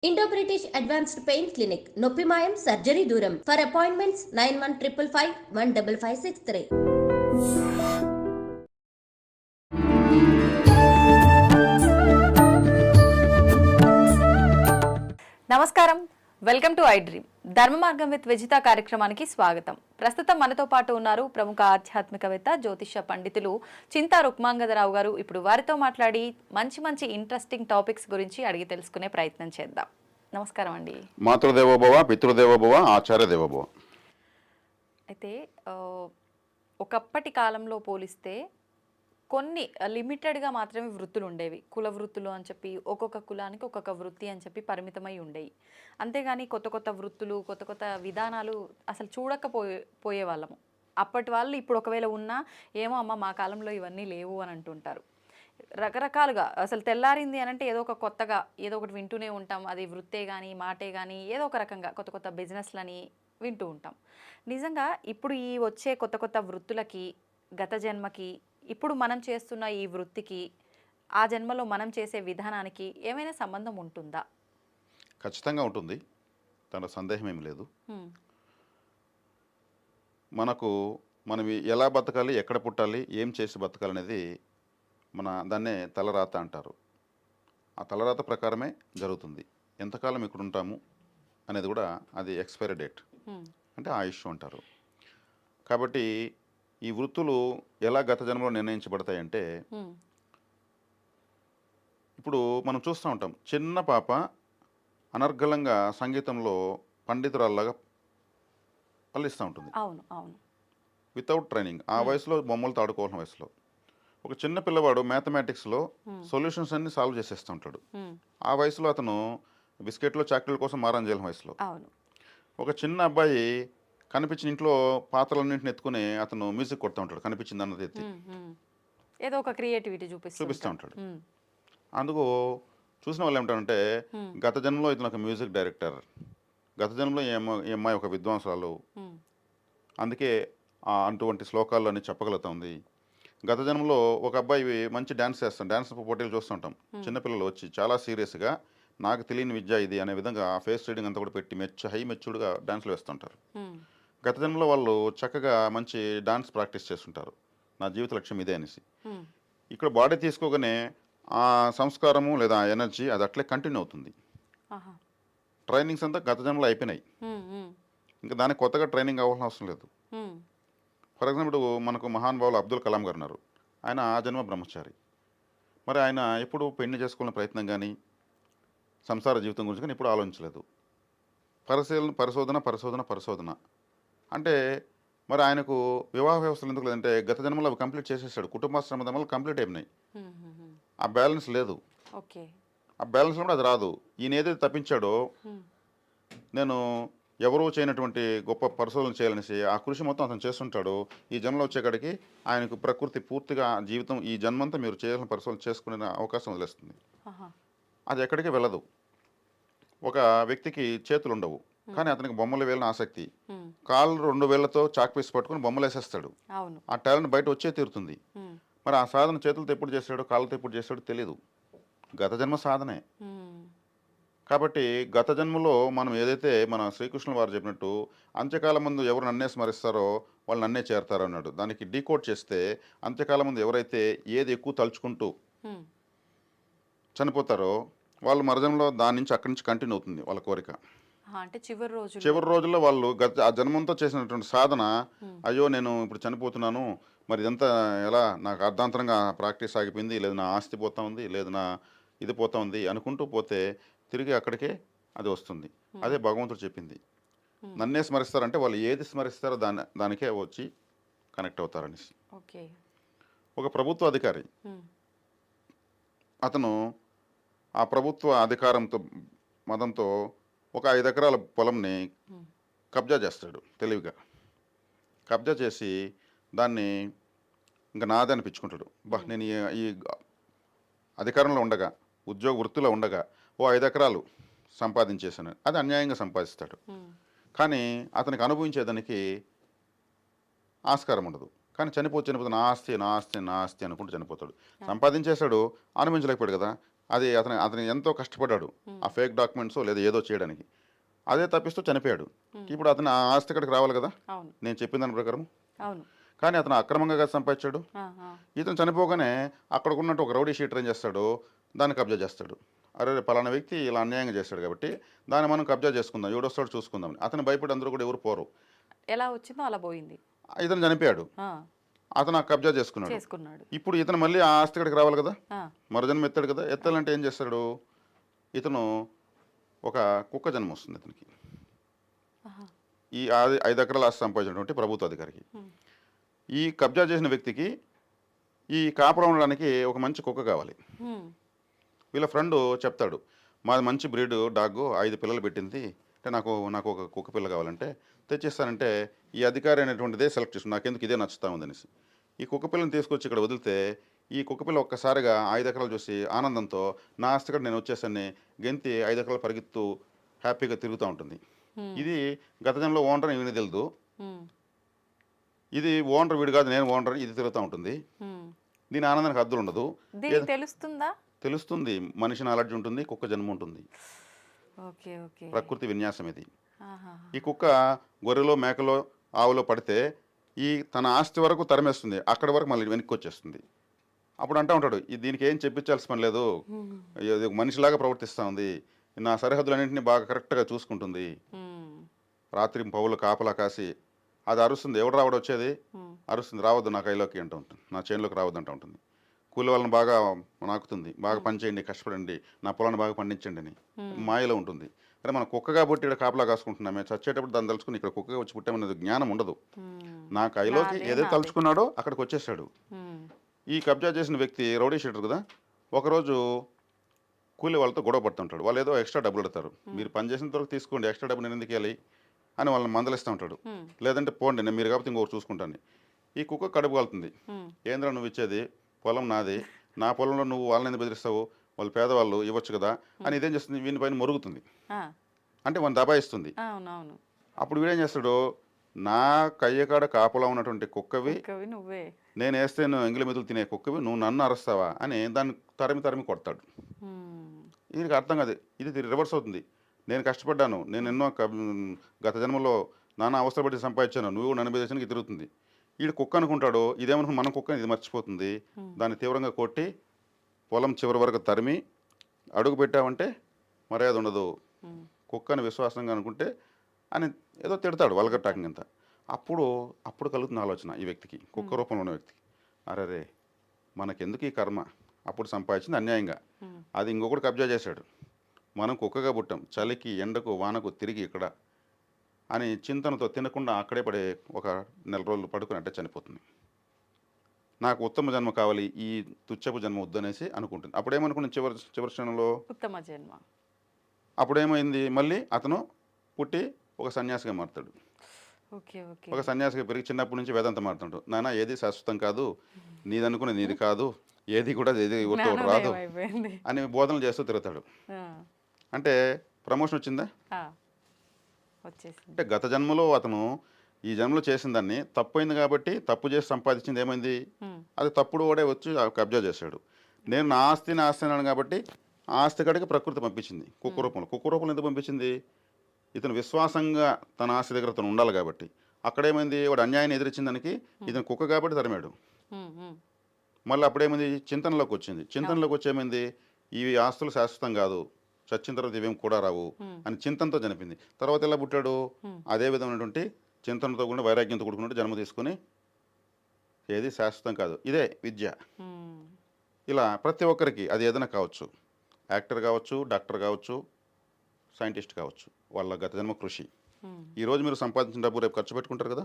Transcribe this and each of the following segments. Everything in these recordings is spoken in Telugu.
Indo British advanced pain clinic నొప్పి మాయం సర్జరీ దూరం ఫర్ అపాయింట్మెంట్స్ 9155515563. నమస్కారం, వెల్కమ్ టు ఐ డ్రీమ్. ధర్మ మార్గం విత్ విజిత కార్యక్రమానికి స్వాగతం. ప్రస్తుతం మనతో పాటు ఉన్నారు ప్రముఖ ఆధ్యాత్మికవేత్త జ్యోతిష పండితులు చింతా రుక్మాంగదరావు గారు. ఇప్పుడు వారితో మాట్లాడి మంచి ఇంట్రెస్టింగ్ టాపిక్స్ గురించి అడిగి తెలుసుకునే ప్రయత్నం చేద్దాం. నమస్కారం అండి. మాతృదేవోభవ, పితృదేవోభవ, ఆచార్య దేవోభవ. అయితే ఒకప్పటి కాలంలో పోలిస్తే కొన్ని లిమిటెడ్గా మాత్రమే వృత్తులు ఉండేవి. కుల వృత్తులు అని చెప్పి ఒక్కొక్క కులానికి ఒక్కొక్క వృత్తి అని చెప్పి పరిమితమై ఉండేవి. అంతేగాని కొత్త వృత్తులు, కొత్త విధానాలు అసలు పోయేవాళ్ళము. అప్పటి వాళ్ళు ఇప్పుడు ఒకవేళ ఉన్నా ఏమో అమ్మ మా కాలంలో ఇవన్నీ లేవు అని అంటుంటారు. రకరకాలుగా అసలు తెల్లారింది అని అంటే ఏదో ఒక కొత్తగా ఏదో ఒకటి వింటూనే ఉంటాం. అది వృత్తే కానీ మాటే కానీ ఏదో ఒక రకంగా కొత్త బిజినెస్లని వింటూ ఉంటాం. నిజంగా ఇప్పుడు ఈ వచ్చే కొత్త వృత్తులకి, గత జన్మకి, ఇప్పుడు మనం చేస్తున్న ఈ వృత్తికి, ఆ జన్మలో మనం చేసే విధానానికి ఏమైనా సంబంధం ఉంటుందా? ఖచ్చితంగా ఉంటుంది, దాంట్లో సందేహం ఏమి లేదు. మనం ఎలా బతకాలి, ఎక్కడ పుట్టాలి, ఏం చేసి బతకాలి అనేది దాన్నే తలరాత అంటారు. ఆ తలరాత ప్రకారమే జరుగుతుంది. ఎంతకాలం ఇక్కడ ఉంటాము అనేది కూడా అది ఎక్స్పైరీ డేట్, అంటే ఆయుష్ అంటారు. కాబట్టి ఈ వృత్తులు ఎలా గత జన్మలో నిర్ణయించబడతాయంటే, ఇప్పుడు మనం చూస్తూ ఉంటాం, చిన్న పాప అనర్గళంగా సంగీతంలో పండితురాల్లాగా పల్లిస్తూ ఉంటుంది. అవును అవును, వితౌట్ ట్రైనింగ్. ఆ వయసులో బొమ్మలతో ఆడుకోవాల్సిన వయసులో ఒక చిన్న పిల్లవాడు మ్యాథమెటిక్స్లో సొల్యూషన్స్ అన్ని సాల్వ్ చేసేస్తూ ఉంటాడు. ఆ వయసులో అతను బిస్కెట్లో చాక్లెట్ల కోసం మారం చేయాల్సిన వయసులో. ఒక చిన్న అబ్బాయి కనిపించిన ఇంట్లో పాత్రలన్నింటిని ఎత్తుకుని అతను మ్యూజిక్ కొడుతూ ఉంటాడు, కనిపించింది అన్నది ఎత్తి ఏదో ఒక క్రియేటివిటీ చూపిస్తూ ఉంటాడు. అందుకు చూసిన వాళ్ళు ఏమిటంటే, గత జన్మలో ఇతను ఒక మ్యూజిక్ డైరెక్టర్, గత జన్మలో ఈ అమ్మాయి ఒక విద్వాంసురాలు, అందుకే అటువంటి శ్లోకాల్లోని చెప్పగలుగుతుంది. గత జన్మలో ఒక అబ్బాయి మంచి డ్యాన్స్ చేస్తాం, డ్యాన్స్ పోటీలు చూస్తుంటాం. చిన్నపిల్లలు వచ్చి చాలా సీరియస్గా నాకు తెలియని విద్య ఇది అనే విధంగా ఫేస్ రీడింగ్ అంతా కూడా పెట్టి హై మెచ్యూర్డ్గా డ్యాన్స్లు వేస్తుంటారు. గత జన్మలో వాళ్ళు చక్కగా మంచి డాన్స్ ప్రాక్టీస్ చేస్తుంటారు, నా జీవిత లక్ష్యం ఇదే అనేసి. ఇక్కడ బాడీ తీసుకోగానే ఆ సంస్కారము లేదా ఎనర్జీ అది అట్లే కంటిన్యూ అవుతుంది. ట్రైనింగ్స్ అంతా గత జన్మలో అయిపోయినాయి, ఇంకా దానికి కొత్తగా ట్రైనింగ్ అవ్వాల్సిన అవసరం లేదు. ఫర్ ఎగ్జాంపుల్ మనకు మహానుభావులు అబ్దుల్ కలాం గారు ఉన్నారు. ఆయన ఆ జన్మ బ్రహ్మచారి. మరి ఆయన ఎప్పుడు పెళ్లి చేసుకునే ప్రయత్నం కానీ సంసార జీవితం గురించి కానీ ఎప్పుడు ఆలోచించలేదు. పరిశోధన అంటే మరి ఆయనకు వివాహ వ్యవస్థలు ఎందుకు లేదంటే గత జన్మలో అవి కంప్లీట్ చేసేసాడు. కుటుంబాశ్రమ ధర్మాలు కంప్లీట్ అయిపోయినాయి, ఆ బ్యాలెన్స్ లేదు. ఆ బ్యాలెన్స్ కూడా అది రాదు. ఈయన ఏదైతే తప్పించాడో, నేను ఎవరూ చేయనటువంటి గొప్ప పరిశోధన చేయాలనేసి ఆ కృషి మొత్తం అతను చేస్తుంటాడు. ఈ జన్మలో వచ్చేకాడికి ఆయనకు ప్రకృతి పూర్తిగా జీవితం ఈ జన్మంతా మీరు చేయాల్సిన పరిశోధన చేసుకునే అవకాశం వదిలేస్తుంది. అది ఎక్కడికి వెళ్ళదు. ఒక వ్యక్తికి చేతులు ఉండవు కానీ అతనికి బొమ్మలు వేయాలని ఆసక్తి, కాళ్ళు 2 వేళ్లతో చాక్ పీస్ పట్టుకుని బొమ్మలు వేసేస్తాడు. ఆ టాలెంట్ బయట వచ్చే తీరుతుంది. మరి ఆ సాధన చేతులతో ఎప్పుడు చేశాడో కాళ్ళతో ఎప్పుడు చేశాడో తెలియదు, గత జన్మ సాధనే. కాబట్టి గత జన్మలో మనం ఏదైతే మన శ్రీకృష్ణుల వారు చెప్పినట్టు అంత్యకాలం ముందు ఎవరు నన్నే స్మరిస్తారో వాళ్ళు నన్నే చేరతారు అన్నాడు. దానికి డీకోడ్ చేస్తే అంత్యకాలం ముందు ఎవరైతే ఏది ఎక్కువ తలుచుకుంటూ చనిపోతారో వాళ్ళు మరజన్మలో దాని నుంచి అక్కడి నుంచి కంటిన్యూ అవుతుంది వాళ్ళ కోరిక. అంటే చివరి రోజుల్లో వాళ్ళు ఆ జన్మంతో చేసినటువంటి సాధన, అయ్యో నేను ఇప్పుడు చనిపోతున్నాను, మరి ఇదంతా ఎలా నాకు అర్ధాంతరంగా ప్రాక్టీస్ ఆగిపోయింది, లేదు నా ఆస్తి పోతా ఉంది, లేదు నా ఇది పోతా ఉంది అనుకుంటూ పోతే తిరిగి అక్కడికే అది వస్తుంది. అదే భగవంతుడు చెప్పింది, నన్నే స్మరిస్తారంటే వాళ్ళు ఏది స్మరిస్తారో దానికే వచ్చి కనెక్ట్ అవుతారనేసి. ఒక ప్రభుత్వ అధికారి, అతను ఆ ప్రభుత్వ అధికారంతో మదంతో ఒక 5 ఎకరాల పొలంని కబ్జా చేస్తాడు. తెలివిగా కబ్జా చేసి దాన్ని ఇంకా నాదే అనిపించుకుంటాడు. నేను ఈ అధికారంలో ఉండగా, ఉద్యోగ వృత్తిలో ఉండగా ఓ 5 ఎకరాలు సంపాదించేసాను, అది అన్యాయంగా సంపాదిస్తాడు. కానీ అతనికి అనుభవించేదానికి ఆస్కారం ఉండదు. కానీ చనిపోతే నా ఆస్తి అనుకుంటూ చనిపోతాడు. సంపాదించేశాడు, అనుభవించలేకపోయాడు కదా, అది అతను ఎంతో కష్టపడ్డాడు ఆ ఫేక్ డాక్యుమెంట్స్ లేదా ఏదో చేయడానికి. అదే తప్పిస్తూ చనిపోయాడు. ఇప్పుడు అతను ఆ ఆస్తి ఇక్కడికి రావాలి కదా, అవును. నేను చెప్పిన దాని ప్రకారం. అవును. కానీ అతను అక్రమంగా కదా సంపాదించాడు. ఆ, ఆ. ఇతను చనిపోగానే అక్కడ ఉన్నట్టు ఒక రౌడీ షీటర్ ఏం చేస్తాడు, దాన్ని కబ్జా చేస్తాడు. అరే రే, పలానా వ్యక్తి ఇలా అన్యాయంగా చేస్తాడు కాబట్టి దాన్ని మనం కబ్జా చేసుకుందాం, ఎవడొస్తాడు చూసుకుందాం. అతను భయపడి అందరూ కూడా ఎవరు పోరు. ఎలా వచ్చిందో అలా పోయింది. ఇతను చనిపోయాడు, ఆ, అతను ఆ కబ్జా చేసుకున్నాడు. చేసుకున్నాడు. ఇప్పుడు ఇతను మళ్ళీ ఆ ఆస్తి ఇక్కడికి రావాలి కదా, ఆ, మరుజన్మ ఎత్తాడు కదా. ఎత్తాలంటే ఏం చేస్తాడు, ఇతను ఒక కుక్క జన్మ వస్తుంది ఇతనికి. ఆహా. ఈ 5 ఎకరాల ఆస్తి సంపాదించినటువంటి ప్రభుత్వ అధికారికి. ఉమ్, ఈ కబ్జా చేసిన వ్యక్తికి ఈ కాపురం ఉండడానికి ఒక మంచి కుక్క కావాలి. ఉమ్, వీళ్ళ ఫ్రెండ్ చెప్తాడు, మాది మంచి బ్రీడ్ డాగ్ 5 పిల్లలు పెట్టింది, అంటే నాకు నాకు ఒక కుక్క పిల్ల కావాలంటే తెచ్చిస్తానంటే ఈ అధికారి అనేటువంటిదే సెలెక్ట్ చేసుకుని నాకెందుకు ఇదే నచ్చుతా ఉందనేసి ఈ కుక్క పిల్లని తీసుకొచ్చి ఇక్కడ వదిలితే ఈ కుక్క పిల్ల ఒక్కసారిగా 5 ఎకరాలు చూసి ఆనందంతో నా ఆస్తి కూడా నేను వచ్చేసాన్ని గెంతి 5 ఎకరాలు పరిగెత్తు హ్యాపీగా తిరుగుతూ ఉంటుంది. ఇది గత జన్మలో ఓనర్ ఈయన తెలియదు, ఉమ్, ఇది ఓనర్ వీడు కాదు నేను ఓనర్, ఇది తిరుగుతూ ఉంటుంది. ఉమ్. దీని ఆనందానికి హద్దులు ఉండదు. దీనికి తెలుస్తుందా? తెలుస్తుంది, మనిషి నాలెడ్జ్ ఉంటుంది, కుక్క జన్మ ఉంటుంది. Okay, okay. ప్రకృతి విన్యాసం ఇది. ఆహా. ఈ కుక్క గొర్రెలో మేకలో ఆవులో పడితే ఈ తన ఆస్తి వరకు తరిమేస్తుంది, అక్కడి వరకు మళ్ళీ వెనక్కి వచ్చేస్తుంది. అప్పుడు అంటూ ఉంటాడు, దీనికి ఏం చెప్పించాల్సిన పని లేదు, ఉమ్, ఇది ఒక మనిషిలాగా ప్రవర్తిస్తూ ఉంది, నా సరిహద్దులన్నింటినీ బాగా కరెక్ట్గా చూసుకుంటుంది. ఉమ్, రాత్రి పౌలు కాపలా కాసి అది అరుస్తుంది, ఎవడు రావడం వచ్చేది ఉమ్, అరుస్తుంది, రావద్దు నా కైలోకి అంటూ ఉంటుంది, నా చేనులోకి రావద్దు అంటూ ఉంటుంది. కూలి వాళ్ళని బాగా నాకుతుంది, బాగా పని చేయండి, కష్టపడండి, నా పొలాన్ని బాగా పండించండి అని మాయలో ఉంటుంది. కానీ మనం కుక్కగా పుట్టి ఇక్కడ కాపలా కాసుకుంటున్నామే, చచ్చేటప్పుడు దాన్ని తలుచుకుని ఇక్కడ కుక్కగా వచ్చి పుట్టామనేది జ్ఞానం ఉండదు. ఉమ్, నా కైలోకి నాదే, ఏదైతే నాదే. తలుచుకున్నాడో అక్కడికి వచ్చేసాడు. ఉమ్, ఈ కబ్జా చేసిన వ్యక్తి రౌడీ షీటర్ కదా, ఒకరోజు కూలి వాళ్ళతో గొడవ పడుతుంటాడు. వాళ్ళు ఏదో ఎక్స్ట్రా డబ్బులు అడతారు, మీరు పని చేసిన తర్వాత తీసుకోండి, ఎక్స్ట్రా డబ్బు నేను ఎందుకు ఇవ్వాలి అని వాళ్ళని మందలిస్తూ ఉంటాడు. ఉమ్, లేదంటే పోండి, నేను మీరు కాబట్టి ఇంకొకటి చూసుకుంటాను. ఈ కుక్క కడుపు కాలుతుంది, ఉమ్, ఏంద్రా నువ్వు ఇచ్చేది, పొలం నాది, నా పొలంలో నువ్వు వాళ్ళని ఎందుకు బెదిరిస్తావు, వాళ్ళు పేదవాళ్ళు ఇవ్వచ్చు కదా అని ఇదేం చేస్తుంది, వీని పైన మొరుగుతుంది, ఆ, అంటే వాళ్ళని దబాయిస్తుంది. అవునవును. అప్పుడు వీడేం చేస్తాడు, నా కయ్యకాడ కాపలా ఉన్నటువంటి కుక్కవి, కవి నువ్వే. నేను వేస్తే నువ్వు ఎంగిలి మెతులు తినే కుక్కవి, నువ్వు నన్ను అరుస్తావా అని దాన్ని తరిమి తరిమి కొడతాడు. ఉమ్, దీనికి అర్థం కాదు, ఇది రివర్స్ అవుతుంది. నేను కష్టపడ్డాను, నేను ఎన్నో గత జన్మలో నానా అవసరపడి సంపాదించాను, నువ్వు నన్ను బెదిరించడానికి తిరుగుతుంది. వీడు కుక్క అనుకుంటాడు, ఇదేమనుకుని మన కుక్క ఇది మర్చిపోతుంది. దాన్ని తీవ్రంగా కొట్టి పొలం చివరి వరకు తరిమి అడుగు పెట్టావంటే మర్యాద ఉండదు, ఉమ్, కుక్కని విశ్వాసంగా అనుకుంటే అని ఏదో తిడతాడు వల్గర్ టాకింగ్ అంతా. అప్పుడు కలుగుతున్న ఆలోచన ఈ వ్యక్తికి, కుక్క రూపంలో ఉన్న వ్యక్తికి, అరే మనకెందుకు ఈ కర్మ, అప్పుడు సంపాదించింది అన్యాయంగా, ఉమ్, అది ఇంకొకటి కబ్జా చేశాడు, మనం కుక్కగా పుట్టాం, చలికి ఎండకు వానకు తిరిగి ఇక్కడ అని చింతనతో తినకుండా అక్కడే పడే ఒక 1 నెల రోజులు పడుకుని అంటే చనిపోతుంది. నాకు ఉత్తమ జన్మ కావాలి, ఈ తుచ్చపు జన్మ వద్దనేసి అనుకుంటుంది. అప్పుడేమనుకున్న చివరి క్షణంలో ఉత్తమ జన్మ. అప్పుడేమైంది, మళ్ళీ అతను పుట్టి ఒక సన్యాసిగా మారుతాడు. Okay, okay. ఒక సన్యాసిగా పెరిగి చిన్నప్పటి నుంచి వేదాంతం మారుతుంటాడు. నాన్న ఏది శాశ్వతం కాదు, నీదనుకున్నది నీది కాదు, ఏది కూడా ఏది ఒకటి రాదు జ్ఞానోదయం అయిపోయింది. అని బోధనలు చేస్తూ తిరుగుతాడు. ఆ, అంటే ప్రమోషన్ వచ్చిందా, ఆ, వచ్చేసింది. అంటే గత జన్మలో అతను ఈ జన్మలో చేసిన దాన్ని తప్పైంది కాబట్టి తప్పు చేసి సంపాదించింది ఏమైంది, ఉమ్, అది తప్పుడు వాడే వచ్చి కబ్జా చేశాడు. నేను నా ఆస్తిని అన్నాను కాబట్టి ఆ ఆస్తి కాడికి ప్రకృతి పంపించింది కుక్క రూపంలో. కుక్క రూపంలో ఎందుకు పంపించింది, ఇతను విశ్వాసంగా తన ఆస్తి దగ్గర తను ఉండాలి కాబట్టి. అక్కడేమైంది, వాడు అన్యాయాన్ని ఎదిరించిన దానికి ఇతను కుక్క కాబట్టి తరిమాడు. ఉమ్, ఉమ్, మళ్ళీ అప్పుడేమైంది, చింతనలోకి వచ్చింది. చింతనలోకి వచ్చేమైంది, ఇవి ఆస్తులు శాశ్వతం కాదు, చచ్చిన తర్వాత ఇవేం కూడా రావు అని చింతనతో చనిపోయింది. తర్వాత ఎలా పుట్టాడు, అదే విధమైనటువంటి చింతనతో కూడా వైరాగ్యంతో కూడుకున్నట్టు జన్మ తీసుకుని ఏది శాశ్వతం కాదు, ఇదే విద్య. ఉమ్, ఇలా ప్రతి ఒక్కరికి అది ఏదైనా కావచ్చు, యాక్టర్ కావచ్చు, డాక్టర్ కావచ్చు, సైంటిస్ట్ కావచ్చు, వాళ్ళ గత జన్మ కృషి. ఉమ్, ఈరోజు మీరు సంపాదించిన డబ్బు రేపు ఖర్చు పెట్టుకుంటారు కదా,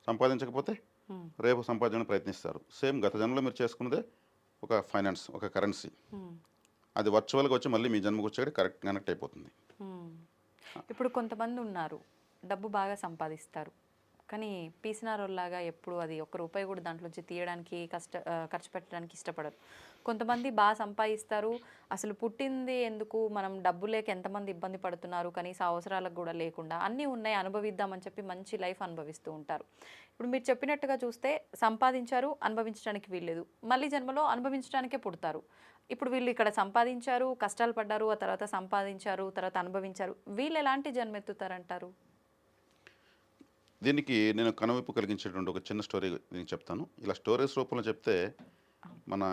సంపాదించకపోతే ఉమ్, రేపు సంపాదించడానికి ప్రయత్నిస్తారు. సేమ్ గత జన్మలో మీరు చేసుకున్నదే ఒక ఫైనాన్స్, ఒక కరెన్సీ, ఉమ్, అది వర్చువల్గా వచ్చి మళ్ళీ మీ జన్మకు వచ్చేది కనెక్ట్ అయిపోతుంది. ఉమ్. ఇప్పుడు కొంతమంది ఉన్నారు, డబ్బు బాగా సంపాదిస్తారు, కానీ పీసినారోల్లాగా ఎప్పుడు అది ఒక్క రూపాయి కూడా దాంట్లోంచి తీయడానికి ఖర్చు పెట్టడానికి ఇష్టపడరు. కొంతమంది బాగా సంపాదిస్తారు, అసలు పుట్టింది ఎందుకు, మనం డబ్బు లేక ఎంతమంది ఇబ్బంది పడుతున్నారు, కనీస అవసరాలకు కూడా లేకుండా అన్నీ ఉన్నాయి అనుభవిద్దామని చెప్పి మంచి లైఫ్ అనుభవిస్తూ ఉంటారు. ఇప్పుడు మీరు చెప్పినట్టుగా చూస్తే సంపాదించారు, అనుభవించడానికి వీల్లేదు, మళ్ళీ జన్మలో అనుభవించడానికే పుడతారు. ఇప్పుడు వీళ్ళు ఇక్కడ సంపాదించారు, కష్టాలు పడ్డారు, ఆ తర్వాత సంపాదించారు, తర్వాత అనుభవించారు. వీళ్ళు ఎలాంటి జన్మెత్తుతారంటారు? దీనికి నేను కనువిప్పు కలిగించేటువంటి ఒక చిన్న స్టోరీ నేను చెప్తాను. ఇలా స్టోరీస్ రూపంలో చెప్తే మన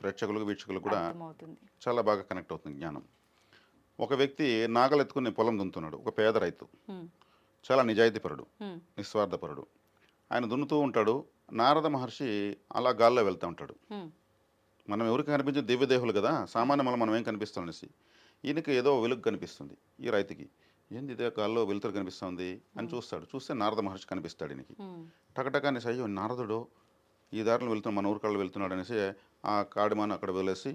ప్రేక్షకులకు, వీక్షకులకు కూడా అర్థమవుతుంది. చాలా బాగా కనెక్ట్ అవుతుంది జ్ఞానం. ఒక వ్యక్తి నాగలు ఎత్తుకుని పొలం దున్నుతున్నాడు. ఒక పేద రైతు, హ్మ్. చాలా నిజాయితీపరుడు, హ్మ్. నిస్వార్థపరుడు. ఆయన దున్నుతూ ఉంటాడు. నారద మహర్షి అలా గాల్లో వెళ్తూ ఉంటాడు. హ్మ్. మనం ఎవరికి కనిపించే దివ్యదేహులు కదా, సామాన్య మనం ఏం కనిపిస్తాం అనేసి ఈయనకి ఏదో వెలుగు కనిపిస్తుంది. ఈ రైతుకి ఏంది ఇదే గాల్లో వెలుతురు కనిపిస్తుంది అని చూస్తాడు. చూస్తే నారద మహర్షి కనిపిస్తాడు ఈయనకి. హ్మ్. టకటకాని అయ్యో నారదుడు ఈ దారిలో వెళ్తున్నా మన ఊరికాళ్ళు వెళ్తున్నాడు అనేసి ఆ కాడిమాను అక్కడ వదిలేసి,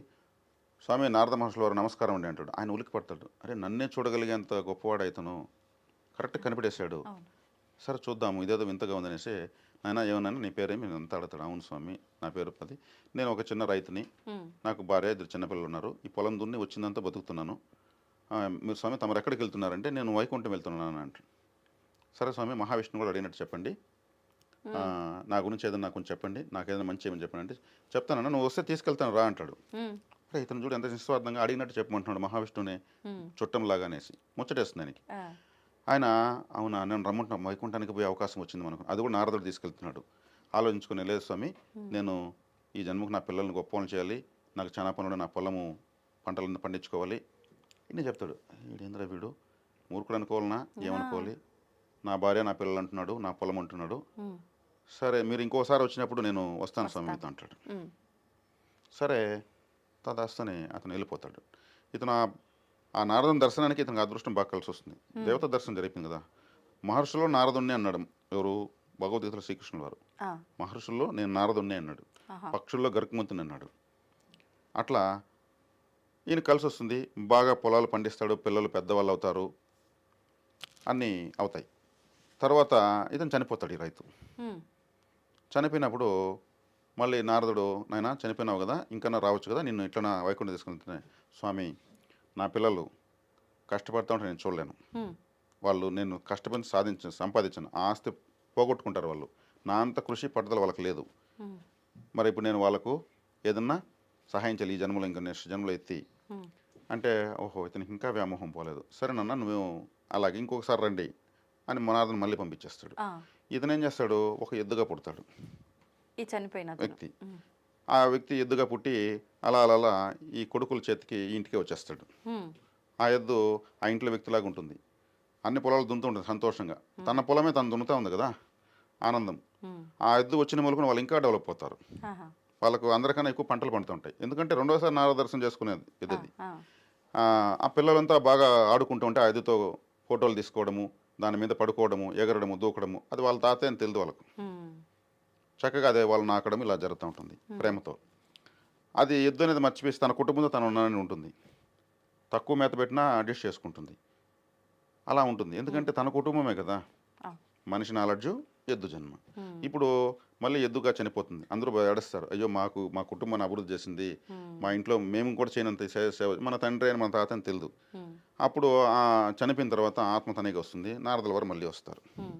స్వామి నారద మహర్షుల వారు నమస్కారం అండి అంటాడు. ఆయన ఉలికి పడతాడు. అరే నన్నే చూడగలిగేంత గొప్పవాడు అయితను కరెక్ట్ కనిపెట్టేశాడు. అవును. సరే చూద్దాము ఇదేదో వింతగా ఉందనేసి, నాయన ఏమన్నా నీ పేరేమి అంతా అడతాడు. అవును స్వామి నా పేరు పది, నేను ఒక చిన్న రైతుని, హ్మ్. నాకు భార్య, 2 చిన్నపిల్లలు ఉన్నారు, ఈ పొలం దున్ని వచ్చిందంతా బతుకుతున్నాను. మీరు స్వామి తమరు ఎక్కడికి వెళ్తున్నారంటే నేను వైకుంఠం వెళ్తున్నాను అంటాడు. సరే స్వామి మహావిష్ణువు కూడా అడిగినట్టు చెప్పండి, నా గురించి ఏదైనా నాకు కొంచెం చెప్పండి, నాకు ఏదైనా మంచి ఏమని చెప్పండి అంటే, చెప్తానన్నా నువ్వు వస్తే తీసుకెళ్తాను రా అంటాడు. హ్మ్. అరే ఇతను చూడు ఎంత నిస్వార్థంగా అడిగినట్టు చెప్పమంటున్నాడు మహావిష్ణువునే హ్మ్. చుట్టంలాగా అనేసి ముచ్చటేస్తుంది ఆయనకి. ఆ. ఆయన అవునా నేను రమ్మంటున్నా వైకుంఠానికి పోయే అవకాశం వచ్చింది మనకు, అది కూడా నారదుడు తీసుకెళ్తున్నాడు. ఆలోచించుకుని లేదు స్వామి, నేను ఈ జన్మకు నా పిల్లల్ని గొప్ప వాళ్ళని చేయాలి, నాకు చాలా పనులు, నా పొలము పంటలను పండించుకోవాలి ఇన్ని చెప్తాడు. వీడేంద్ర వీడు మూర్ఖుడు అనుకోవాలనా ఏమనుకోవాలి, నా భార్య నా పిల్లలు అంటున్నాడు, నా పొలం అంటున్నాడు. హ్మ్. సరే మీరు ఇంకోసారి వచ్చినప్పుడు నేను వస్తాను స్వామి మీతో అంటాడు. హ్మ్. సరే తదాస్తని అతను వెళ్ళిపోతాడు. ఇతను ఆ నారదుని దర్శనానికి ఇతనికి అదృష్టం బాగా కలిసి వస్తుంది. దేవత దర్శనం జరిపింది కదా. మహర్షుల్లో నారదుణ్ణి అన్నాడు ఎవరు, భగవద్గీతలో శ్రీకృష్ణుల వారు. ఆ. మహర్షుల్లో నేను నారదుణ్ణి అన్నాడు, ఆహా. పక్షుల్లో గరుకుమంతుని అన్నాడు. అట్లా ఈయన కలిసి వస్తుంది, బాగా పొలాలు పండిస్తాడు, పిల్లలు పెద్దవాళ్ళు అవుతారు, అన్నీ అవుతాయి. తర్వాత ఇతను చనిపోతాడు ఈ రైతు. హ్మ్. చనిపోయినప్పుడు మళ్ళీ నారదుడు, నాయనా చనిపోయినావు కదా ఇంకన్నా రావచ్చు కదా, నిన్ను ఇట్లా నా వైకుంఠం తీసుకెళ్తున్నాయి. స్వామి నా పిల్లలు కష్టపడతా ఉంటే నేను చూడలేను, హ్మ్. వాళ్ళు నేను కష్టపడి సంపాదించాను ఆ ఆస్తి పోగొట్టుకుంటారు వాళ్ళు, నా అంత కృషి పట్టుదల వాళ్ళకి లేదు. హ్మ్. మరి ఇప్పుడు నేను వాళ్ళకు ఏదన్నా సహాయం చేయాలి ఈ జన్మలో, ఇంకా నెక్స్ట్ జన్మలో ఎత్తి హ్మ్. అంటే, ఓహో ఇతనికి ఇంకా వ్యామోహం పోలేదు, సరేనన్నా నువ్వు అలాగే ఇంకొకసారి రండి అని మనాథను మళ్ళీ పంపించేస్తాడు. ఆ. ఇతను ఏం చేస్తాడు, ఒక ఎద్దుగా పుడతాడు ఈ చనిపోయిన అతను. వ్యక్తి. హ్మ్. ఆ వ్యక్తి ఎద్దుగా పుట్టి అలా అలా అలా ఈ కొడుకుల చేతికి ఈ ఇంటికే వచ్చేస్తాడు. హ్మ్. ఆ ఎద్దు ఆ ఇంట్లో వ్యక్తిలాగా ఉంటుంది, అన్ని పొలాలు దున్నుతూ ఉంటుంది సంతోషంగా, తన పొలమే తను దున్నుతూ ఉంది కదా, ఆనందం. హ్మ్. ఆ ఎద్దు వచ్చిన మూలకుని వాళ్ళు ఇంకా డెవలప్ అవుతారు, ఆహా. వాళ్ళకు అందరికన్నా ఎక్కువ పంటలు పండుతూ ఉంటాయి. ఎందుకంటే రెండోసారి నారద దర్శనం చేసుకునేది ఆ. పెద్దది. ఆ. ఆ పిల్లలంతా బాగా ఆడుకుంటూ ఉంటే ఆ ఎద్దుతో ఫోటోలు తీసుకోవడము, దాని మీద పడుకోవడము, ఎగరడము, దూకడము, అది వాళ్ళ తాతే అని తెలియదు వాళ్ళకు. హ్మ్. చక్కగా అదే వాళ్ళు నాకడం ఇలా జరుగుతూ ఉంటుంది ప్రేమతో. అది ఎద్దు అనేది మర్చిపోయి తన కుటుంబంతో తను ఉన్నానని ఉంటుంది, తక్కువ మేత పెట్టినా అడ్జస్ట్ చేసుకుంటుంది, అలా ఉంటుంది. ఎందుకంటే తన కుటుంబమే కదా. ఆ. మనిషి నాలెడ్జు, ఎద్దు జన్మ. హ్మ్. ఇప్పుడు మళ్ళీ ఎద్దుగా చనిపోతుంది, అందరూ ఏడుస్తారు, అయ్యో మాకు మా కుటుంబాన్ని అభివృద్ధి చేసింది, హ్మ్. మా ఇంట్లో మేము కూడా చేయనంత సేవ మన తండ్రి అని మన తాత అని తెలియదు. హ్మ్. అప్పుడు ఆ చనిపోయిన తర్వాత ఆత్మ తనకి వస్తుంది, నారదుల వారు మళ్ళీ వస్తారు. హ్మ్.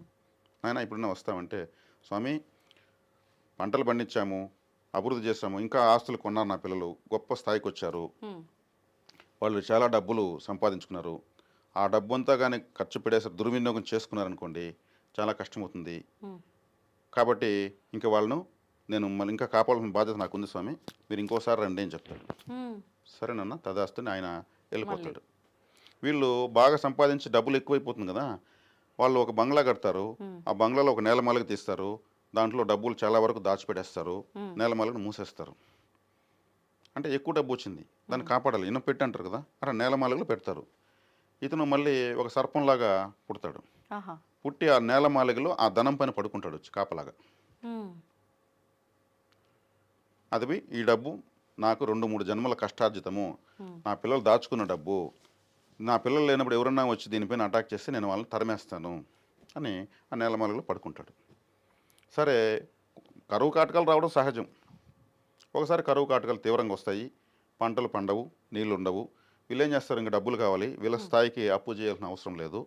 నాయన ఇప్పుడున్నా వస్తామంటే, స్వామి పంటలు పండించాము, అభివృద్ధి చేశాము, ఇంకా ఆస్తులు కొన్నారు, నా పిల్లలు గొప్ప స్థాయికి వచ్చారు, హ్మ్. వాళ్ళు చాలా డబ్బులు సంపాదించుకున్నారు, ఆ డబ్బు అంతా కానీ ఖర్చు పెడేసి దుర్వినియోగం చేసుకున్నారనుకోండి చాలా కష్టమవుతుంది. హ్మ్. కాబట్టి ఇంకా వాళ్ళను నేను మళ్ళీ ఇంకా కాపాడాల్సిన బాధ్యత నాకు ఉంది స్వామి, మీరు ఇంకోసారి రండి అని చెప్తాడు. హ్మ్. సరేనన్న తదాస్తుని ఆయన మళ్ళీ. వెళ్ళిపోతాడు. వీళ్ళు బాగా సంపాదించి డబ్బులు ఎక్కువైపోతుంది కదా, వాళ్ళు ఒక బంగ్లా కడతారు, హ్మ్. ఆ బంగ్లాలో ఒక నేలమాలిక తీస్తారు, దాంట్లో డబ్బులు చాలా వరకు దాచిపెట్టేస్తారు, హ్మ్. నేలమాలికను మూసేస్తారు. అంటే ఎక్కువ డబ్బు వచ్చింది, దాన్ని కాపాడాలి, ఇన్న పెట్టి అంటారు కదా, అలా నేలమాలికలు పెడతారు. ఇతను మళ్ళీ ఒక సర్పంలాగా పుడతాడు. ఆహా. పుట్టి ఆ నేలమాలికలో ఆ ధనం పైన పడుకుంటాడు వచ్చి కాపలాగా. హ్మ్. అది ఈ డబ్బు నాకు 2-3 జన్మల కష్టార్జితము, హ్మ్. నా పిల్లలు దాచుకున్న డబ్బు, నా పిల్లలు లేనప్పుడు ఎవరన్నా వచ్చి దీనిపైన అటాక్ చేస్తే నేను వాళ్ళని తరిమేస్తాను అని ఆ నేలమాలికలో పడుకుంటాడు. సరే కరువు కాటకాలు రావడం సహజం. ఒకసారి కరువు కాటకాలు తీవ్రంగా వస్తాయి, పంటలు పండవు, నీళ్లు ఉండవు. వీళ్ళు ఏం చేస్తారు, ఇంకా డబ్బులు కావాలి, వీళ్ళ స్థాయికి అప్పు చేయాల్సిన అవసరం లేదు,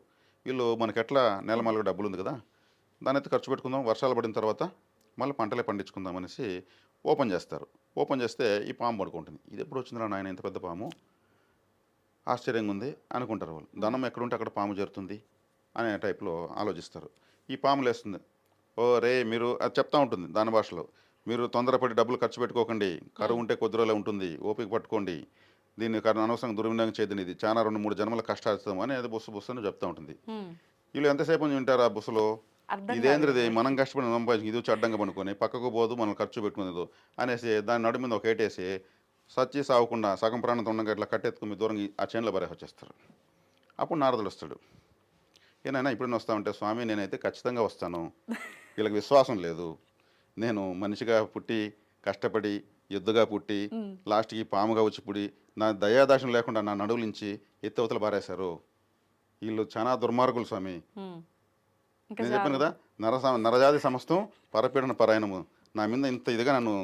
వీళ్ళు మనకెట్లా నేలమాలిక డబ్బులు ఉంది కదా, దాని అయితే ఖర్చు పెట్టుకుందాం, వర్షాలు పడిన తర్వాత మళ్ళీ పంటలే పండించుకుందాం అనేసి ఓపెన్ చేస్తారు. ఓపెన్ చేస్తే ఈ పాము పడుకుంటుంది. ఇది ఎప్పుడు వచ్చిందిరా నాయన ఇంత పెద్ద పాము, ఆశ్చర్యంగా ఉంది అనుకుంటారు వాళ్ళు. ధనం ఎక్కడుంటే అక్కడ పాము జరుగుతుంది అనే టైప్లో ఆలోచిస్తారు. ఈ పాము లేస్తుంది, ఓ రే మీరు అది చెప్తా ఉంటుంది దాని భాషలో, మీరు తొందరపడి డబ్బులు ఖర్చు పెట్టుకోకండి, కరువు ఉంటే కొద్ది రోజులే ఉంటుంది, ఓపిక పట్టుకోండి, దీన్ని అనవసరంగా దుర్వినియోగం చేయదని, ఇది చాలా 2-3 జన్మల కష్టాలు అని అది బుస్సు బుస్సు అని చెప్తా ఉంటుంది. వీళ్ళు ఎంతసేపు అని వింటారు ఆ బుస్సులో, అర్థం ఇదేంద్రది మనం కష్టపడి సంపాదించి ఇది వచ్చి అడ్డంగా పనుకొని పక్కకు పోదు మనం ఖర్చు పెట్టుకునేది అనేసి దాని నడు మీద ఒక ఏటేసి సచ్చి సావకుండా సగం ప్రాణంతో ఉండగా ఇట్లా కట్టెత్తుకుని దూరం ఆ చేనులో బరే వచ్చేస్తారు. అప్పుడు నారదులు వస్తాడు, ఏనైనా ఇప్పుడైనా వస్తామంటే, స్వామి నేనైతే ఖచ్చితంగా వస్తాను, వీళ్ళకి విశ్వాసం లేదు, నేను మనిషిగా పుట్టి కష్టపడి ఎద్దుగా పుట్టి లాస్ట్కి పాముగా వచ్చి పుడి నా దయాదాశం లేకుండా నా నడువులించి ఎత్తవతలు బారేశారు, వీళ్ళు చాలా దుర్మార్గులు స్వామి. ఇంకా నేను చెప్పాను కదా, నరజాతి సమస్తం పరపీడన పరాయణము, నా మీద ఇంత ఇదిగా నన్ను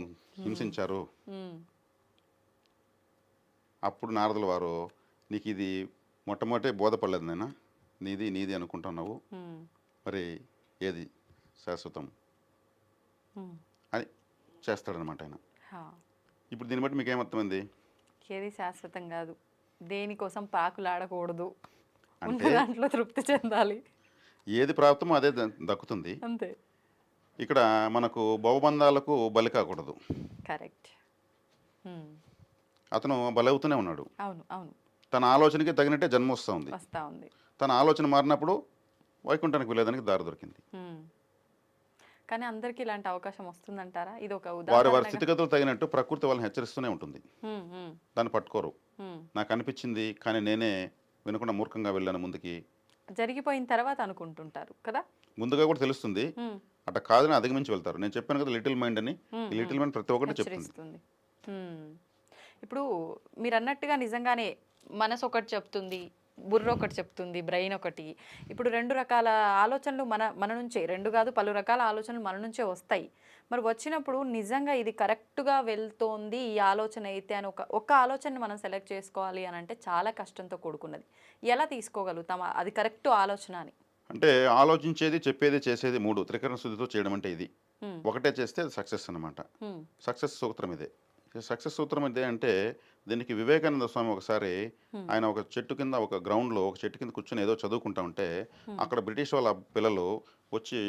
హింసించారు. అప్పుడు నారదుల వారు, నీకు ఇది మొట్టమొదటి బోధపడలేదు నాయన, నీది నీది అనుకుంటున్నావు, మరి ఏది శాశ్వతం అని చేస్తాడనమాట ఆయన. ఇప్పుడు దీన్ని బట్టి మీకు ఏమర్థమైంది? ఏది శాశ్వతం కాదు, దేనికోసం పాకులాడకూడదు, అంటే దాంట్లో తృప్తి చెందాలి, ఏది ప్రాప్తమో అదే దక్కుతుంది. అంతే. ఇక్కడ మనకు భవబంధాలకు బలి కాకూడదు. కరెక్ట్. అతను బలవుతూనే ఉన్నాడు. అవును అవును, తన ఆలోచనకి తగినట్టే జన్మ వస్తూ ఉంది. వస్తా ఉంది. తన ఆలోచన మారినప్పుడు వైకుంఠానికి వెళ్ళేదానికి దారి దొరికింది. కానీ అందరికీ ఇలాంటి అవకాశం వస్తుందంటారా? ఇది ఒక వారి వారి ఉదాహరణ. స్థితిగతులు తగినట్టు ప్రకృతి వాళ్ళని హెచ్చరిస్తూనే ఉంటుంది, దాన్ని పట్టుకోరు. నాకు అనిపించింది కానీ నేనే వినకుండా మూర్ఖంగా వెళ్ళాను ముందుకి, జరిగిపోయిన తర్వాత అనుకుంటుంటారు కదా, ముందుగా కూడా తెలుస్తుంది, అట్లా కాదని అధిగమించి వెళ్తారు. నేను చెప్పాను కదా లిటిల్ మైండ్ అని, ఈ లిటిల్ మైండ్ ప్రతి ఒక్కటి చెప్తుంది. హెచ్చరిస్తుంది. ఇప్పుడు మీరు అన్నట్టుగా నిజంగానే మనసు ఒకటి చెప్తుంది, బుర్ర ఒకటి చెప్తుంది, బ్రెయిన్ ఒకటి. ఇప్పుడు 2 రకాల ఆలోచనలు మన నుంచే, 2 కాదు పలు రకాల ఆలోచనలు మన నుంచే వస్తాయి. మరి వచ్చినప్పుడు నిజంగా ఇది కరెక్ట్గా వెళ్తోంది ఈ ఆలోచన అయితే అని ఒక ఆలోచనని మనం సెలెక్ట్ చేసుకోవాలి అని అంటే చాలా కష్టంతో కూడుకున్నది. ఎలా తీసుకోగలుగుతాం అది కరెక్ట్ ఆలోచన అని? అంటే ఆలోచించేది, చెప్పేది, చేసేది 3 త్రికరణ శుద్ధితో చేయడం అంటే ఇది. ఒకటే చేస్తే అది సక్సెస్ అనమాట. సక్సెస్ సూత్రం ఇదే. సక్సెస్ సూత్రం ఇదే అంటే దీనికి వివేకానంద స్వామి ఒకసారి ఆయన ఒక చెట్టు కింద, ఒక గ్రౌండ్లో ఒక చెట్టు కింద కూర్చొని ఏదో చదువుకుంటా ఉంటే అక్కడ బ్రిటిష్ వాళ్ళ పిల్లలు వచ్చి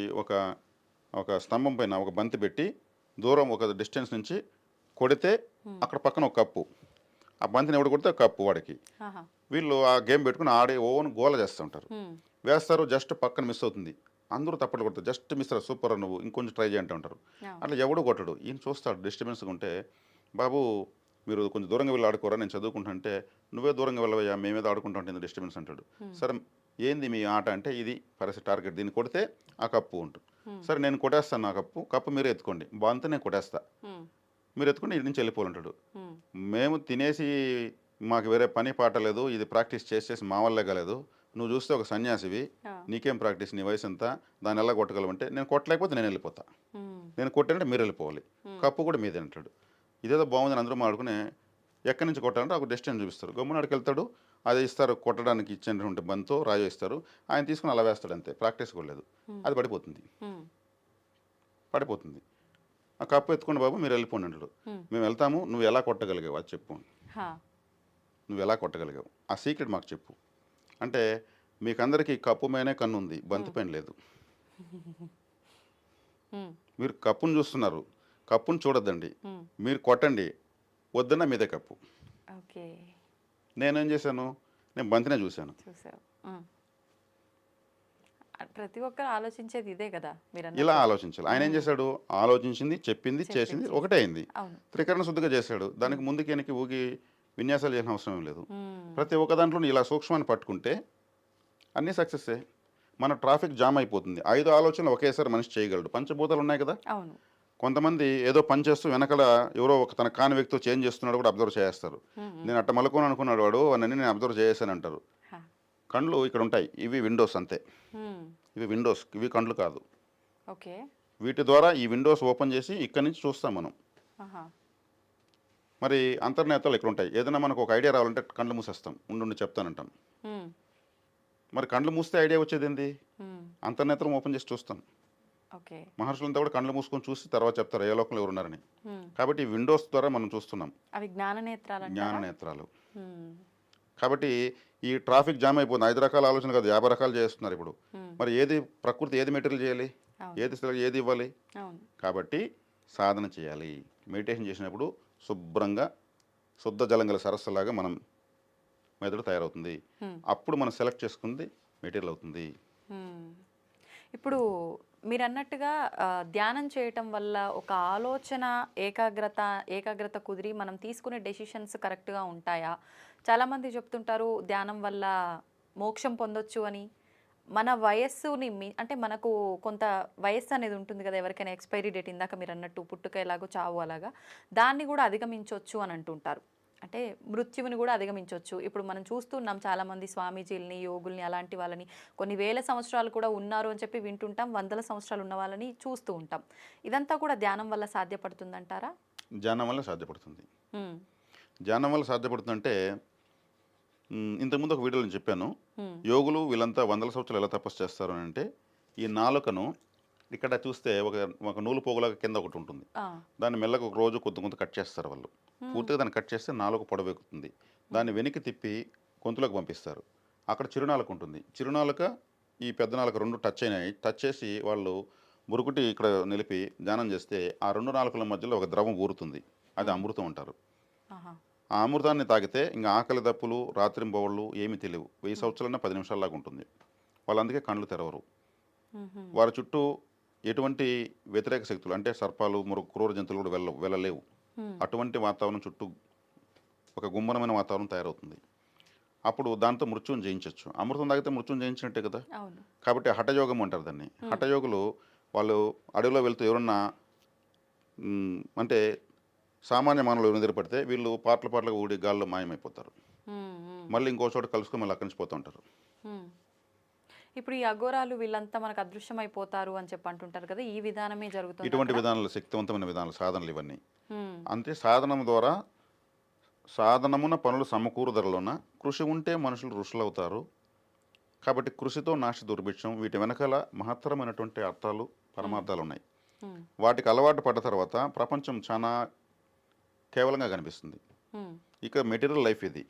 ఒక స్తంభం పైన ఒక బంతి పెట్టి దూరం ఒక డిస్టెన్స్ నుంచి కొడితే అక్కడ పక్కన ఒక కప్పు, ఆ బంతిని ఎవడు కొడితే కప్పు వాడికి. వీళ్ళు ఆ గేమ్ పెట్టుకుని ఆడి ఓన్ గోల చేస్తూ ఉంటారు, వేస్తారు, జస్ట్ పక్కన మిస్ అవుతుంది, అందరూ తప్పట్లు కొడతారు, జస్ట్ మిస్ అయ్యారు, సూపర్ నువ్వు ఇంకొంచెం ట్రై చేయంటూ ఉంటారు. అట్లా ఎవడు కొట్టడు. ఈయన చూస్తాడు డిస్టర్బెన్స్గా ఉంటే, బాబు మీరు కొంచెం దూరంగా వెళ్ళి ఆడుకోరా, నేను చదువుకుంటుంటే, నువ్వే దూరంగా వెళ్ళవయ్యా, మేమేదో ఆడుకుంటా ఉంటుంది డిస్టర్బెన్స్ అంటాడు. సరే ఏంది మీ ఆట అంటే, ఇది పరిస్థితి టార్గెట్, దీన్ని కొడితే ఆ కప్పు ఉంటుంది. సరే నేను కొట్టేస్తాను, నా కప్పు మీరే ఎత్తుకోండి, బాగుంటే నేను కొట్టేస్తా, మీరు ఎత్తుకుని ఇటు నుంచి వెళ్ళిపోవాలంటాడు. మేము తినేసి మాకు వేరే పని పాట లేదు, ఇది ప్రాక్టీస్ చేసి మా వల్లే కాలేదు, నువ్వు చూస్తే ఒక సన్యాసివి, నీకేం ప్రాక్టీస్, నీ వయసు ఎంత, దాన్ని ఎలా కొట్టగలవంటే, నేను కొట్టలేకపోతే నేను వెళ్ళిపోతా, నేను కొట్టానంటే మీరు వెళ్ళిపోవాలి, కప్పు కూడా మీదే అంటాడు. ఇదేదో బాగుందని అందరూ మాడుకుని ఎక్కడి నుంచి కొట్టాలంటే ఒక డిస్టెన్స్ చూపిస్తారు, గమ్మునాడికి వెళ్తాడు, అది ఇస్తారు కొట్టడానికి ఇచ్చినటువంటి బంతో రాజో ఇస్తారు, ఆయన తీసుకుని అలా వేస్తాడు, అంతే, ప్రాక్టీస్ కూడా లేదు, అది పడిపోతుంది. ఆ కప్పు ఎత్తుకోండి బాబు మీరు వెళ్ళిపోండి అంటాడు. మేము వెళ్తాము, నువ్వు ఎలా కొట్టగలిగావు అది చెప్పు, నువ్వు ఎలా కొట్టగలిగావు ఆ సీక్రెట్ మాకు చెప్పు అంటే, మీకందరికీ కప్పు మీదనే కన్ను ఉంది, బంతి పైన లేదు, మీరు కప్పును చూస్తున్నారు, కప్పును చూడొద్దండి, మీరు కొట్టండి, వద్దన్నా మీదే కప్పు. నేనేం చేశాను, నేను బంతినే చూశాను. ప్రతి ఒక్కరు ఆలోచించేది ఇదే కదా, ఇలా ఆలోచించాలి. ఆయన ఏం చేశాడు, ఆలోచించింది, చెప్పింది, చేసింది ఒకటే అయింది, త్రికరణ శుద్ధిగా చేశాడు. దానికి ముందుకి వెనక్కి ఊగి విన్యాసాలు చేసిన అవసరం లేదు. ప్రతి ఒక్క దాంట్లో ఇలా సూక్ష్మాన్ని పట్టుకుంటే అన్నీ సక్సెస్సే. మన ట్రాఫిక్ జామ్ అయిపోతుంది, 5 ఆలోచనలు ఒకేసారి మనిషి చేయగలడు. పంచభూతాలు ఉన్నాయి కదా, కొంతమంది ఏదో పని చేస్తూ వెనకాల ఎవరో ఒక తన కాని వ్యక్తితో చేంజ్ చేస్తున్నాడు కూడా అబ్జర్వ్ చేస్తారు. నేను అట్ట మలుకోని అనుకున్నాడు వాడు అని నేను అబ్జర్వ్ చేశాను అంటారు. కండ్లు ఇక్కడ ఉంటాయి, ఇవి విండోస్ అంతే, ఇవి విండోస్, ఇవి కండ్లు కాదు. వీటి ద్వారా ఈ విండోస్ ఓపెన్ చేసి ఇక్కడి నుంచి చూస్తాం మనం. మరి అంతర్నేతాలు ఇక్కడ ఉంటాయి, ఏదైనా మనకు ఒక ఐడియా రావాలంటే కండ్లు మూసేస్తాం, ఉండి చెప్తానంటాం. మరి కండ్లు మూస్తే ఐడియా వచ్చేది ఏంది, అంతర్నేత్రం ఓపెన్ చేసి చూస్తాం. ఓకే. మహర్షులంతా కూడా కళ్ళు మూసుకొని చూసి తర్వాత చెప్తారు ఏ లోకంలో ఎవరున్నారని. హ్మ్. కాబట్టి ఈ విండోస్ ద్వారా మనం చూస్తున్నాం అవి జ్ఞాన నేత్రాలంటారా? జ్ఞాన నేత్రాలు. హ్మ్. కాబట్టి ఈ ట్రాఫిక్ జామ్ అయిపోతుంది. 5 రకాల ఆలోచన కాదు 50 రకాలు చేస్తున్నారు ఇప్పుడు. హ్మ్. మరి ఏది ప్రకృతి ఏది మెటీరియల్ చేయాలి, అవును. ఏది ఇవ్వాలి? అవును. కాబట్టి సాధన చేయాలి. మెడిటేషన్ చేసినప్పుడు శుభ్రంగా శుద్ధ జలం గల సరస్సులాగా మనం మెదడు తయారవుతుంది. హ్మ్. అప్పుడు మనం సెలెక్ట్ చేసుకుంది మెటీరియల్ అవుతుంది. హ్మ్. ఇప్పుడు మీరన్నట్టుగా ధ్యానం చేయటం వల్ల ఒక ఆలోచన ఏకాగ్రత కుదిరి మనం తీసుకునే డెసిషన్స్ కరెక్ట్‌గా ఉంటాయా? చాలామంది చెప్తుంటారు ధ్యానం వల్ల మోక్షం పొందొచ్చు అని. మన వయస్సుని అంటే మనకు కొంత వయస్సు అనేది ఉంటుంది కదా! ఎవరికైనా ఎక్స్‌పైరీ డేట్ ఇందాక మీరన్నట్టు పుట్టుక ఎలాగో చావు అలాగా. దాన్ని గూడా అధిగమించొచ్చు అని అంటుంటారు. అంటే మృత్యువుని గూడా అధిగమించొచ్చు. ఇప్పుడు మనం చూస్తున్నాం చాలామంది స్వామీజీలని, యోగుల్ని అలాంటి వాళ్ళని కొన్ని వేల సంవత్సరాలు కూడా ఉన్నారు అని చెప్పి వింటుంటాం. వందల సంవత్సరాలు ఉన్న వాళ్ళని చూస్తూ ఉంటాం. ఇదంతా కూడా ధ్యానం వల్ల సాధ్యపడుతుందంటారా? ధ్యానం వల్ల సాధ్యపడుతుంది. హ్మ్. ధ్యానం వల్ల సాధ్యపడుతుందంటే ఇంతకుముందు ఒక వీడియోలో నేను చెప్పాను. హ్మ్. యోగులు వీళ్ళంతా వందల సంవత్సరాలు ఎలా తపస్సు చేస్తారు అని అంటే ఈ నాలుకను ఇక్కడ చూస్తే ఒక ఒక నూలు పోగులాగా కింద ఒకటి ఉంటుంది. ఆ! దాన్ని మెల్లగా ఒక రోజు కొంత కట్ చేస్తారు వాళ్ళు. హ్మ్. పూర్తిగా దాన్ని కట్ చేస్తే నాలుక పొడవెక్కుతుంది. దాన్ని వెనక్కి తిప్పి గొంతులోకి పంపిస్తారు. అక్కడ చిరునాలుక ఉంటుంది. చిరునాలుక ఈ పెద్ద నాలుక 2 టచ్ అయినాయి. టచ్ చేసి వాళ్ళు మురుగుటి ఇక్కడ నిలిపి ధ్యానం చేస్తే ఆ 2 నాలుకల మధ్యలో ఒక ద్రవం ఊరుతుంది. అది హ్మ్. అమృతం అంటారు. ఆహా! ఆ అమృతాన్ని తాగితే ఇంక ఆకలి దప్పులు రాత్రింబవళ్ళు ఏమీ తెలియవు. 1000 హ్మ్. సంవత్సరాలన్నా 10 నిమిషాల్లాగా ఉంటుంది. వాళ్ళందుకే కళ్ళు తెరవరు. హుహు. వారి చుట్టూ ఎటువంటి వ్యతిరేక శక్తులు అంటే సర్పాలు, క్రూర జంతువులు కూడా వెళ్ళలేవు. హ్మ్. అటువంటి వాతావరణం చుట్టూ ఒక గుమ్మనమైన వాతావరణం తయారవుతుంది. అప్పుడు దాంతో మృత్యువుని జయించొచ్చు. అమృతం తాగితే మృత్యువుని జయించినట్టే కదా! అవును. కాబట్టి హఠయోగం అంటారు దాన్ని. హ్మ్. హఠయోగులు వాళ్ళు అడవిలో వెళ్తూ ఎవరన్నా అంటే సామాన్య మానవులు ఎవరైనా ఎదురుపడితే వీళ్ళు పాటలుగా ఊడి గాల్లో మాయమైపోతారు. హ్మ్. హ్మ్. మళ్ళీ ఇంకో చోట కలుసుకొని మళ్ళీ అక్కడి నుంచి పోతూ ఉంటారు. హ్మ్. ఇప్పుడు ఈ అఘోరాలు వీళ్ళంతా మనకు అదృశ్యమైపోతారు అని చెప్పి అంటుంటారు కదా! ఈ విధానమే ఇటువంటి జరుగుతుందంటారా? విధానాలు శక్తివంతమైన విధానాలు సాధనలు ఇవన్నీ. హ్మ్. అంటే సాధనం ద్వారా సాధనమున పనులు సమకూరుదరలోన కృషి ఉంటే మనుషులు ఋషులవుతారు. కాబట్టి కృషితో నాశి దుర్భిక్షం వీటి వెనకాల మహత్తరమైనటువంటి అర్థాలు హ్మ్. పరమార్థాలు ఉన్నాయి. హ్మ్. వాటికి అలవాటు పడ్డ తర్వాత ప్రపంచం చాలా కేవలంగా కనిపిస్తుంది. హ్మ్. ఇక మెటీరియల్ లైఫ్ ఇది.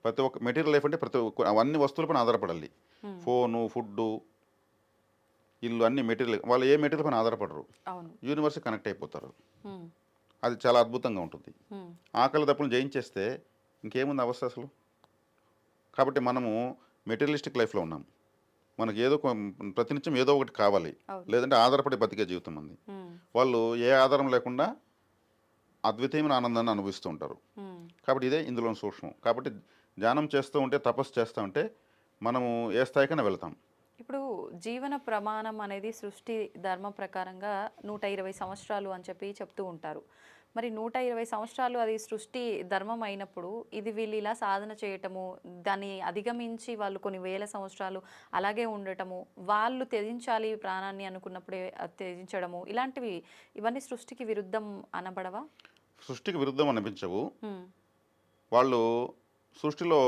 ప్రతి ఒక్క మెటీరియల్ లైఫ్ అంటే అవన్నీ వస్తువులపైన ఆధారపడాలి. హ్మ్. ఫోను, ఫుడ్డు, ఇల్లు అన్ని మెటీరియల్ వాళ్ళు ఏ మెటీరియల్ పైన ఆధారపడరు. అవును. యూనివర్స్ కనెక్ట్ అయిపోతారు. హ్మ్. అది చాలా అద్భుతంగా ఉంటుంది. హ్మ్. ఆకలి దప్పులను జయించేస్తే ఇంకేముంది అవస్థ అసలు. కాబట్టి మనము మెటీరియలిస్టిక్ లైఫ్లో ఉన్నాం. మనకి ఏదో ప్రతినిత్యం ఏదో ఒకటి కావాలి. అవును. లేదంటే ఆధారపడి బతికే జీవితం ఉంది. హ్మ్. వాళ్ళు ఏ ఆధారం లేకుండా అద్వితీయమైన ఆనందాన్ని అనుభవిస్తూ ఉంటారు. హ్మ్. కాబట్టి ఇదే ఇందులోని సూక్ష్మం. కాబట్టి ధ్యానం చేస్తూ ఉంటే తపస్సు చేస్తూ ఉంటే మనము ఏ స్థాయికైనా వెళ్తాం. ఇప్పుడు జీవన ప్రమాణం అనేది సృష్టి ధర్మం ప్రకారంగా 120 సంవత్సరాలు అని చెప్పి చెప్తూ ఉంటారు. మరి 120 సంవత్సరాలు అది సృష్టి ధర్మం అయినప్పుడు ఇది వీళ్ళు ఇలా సాధన చేయటము, దాన్ని అధిగమించి వాళ్ళు కొన్ని వేల సంవత్సరాలు అలాగే ఉండటము, వాళ్ళు త్యజించాలి ప్రాణాన్ని అనుకున్నప్పుడే త్యజించడము ఇలాంటివి ఇవన్నీ సృష్టికి విరుద్ధం అనబడవా? సృష్టికి విరుద్ధం అనిపించవు. హ్మ్. వాళ్ళు సృష్టిలో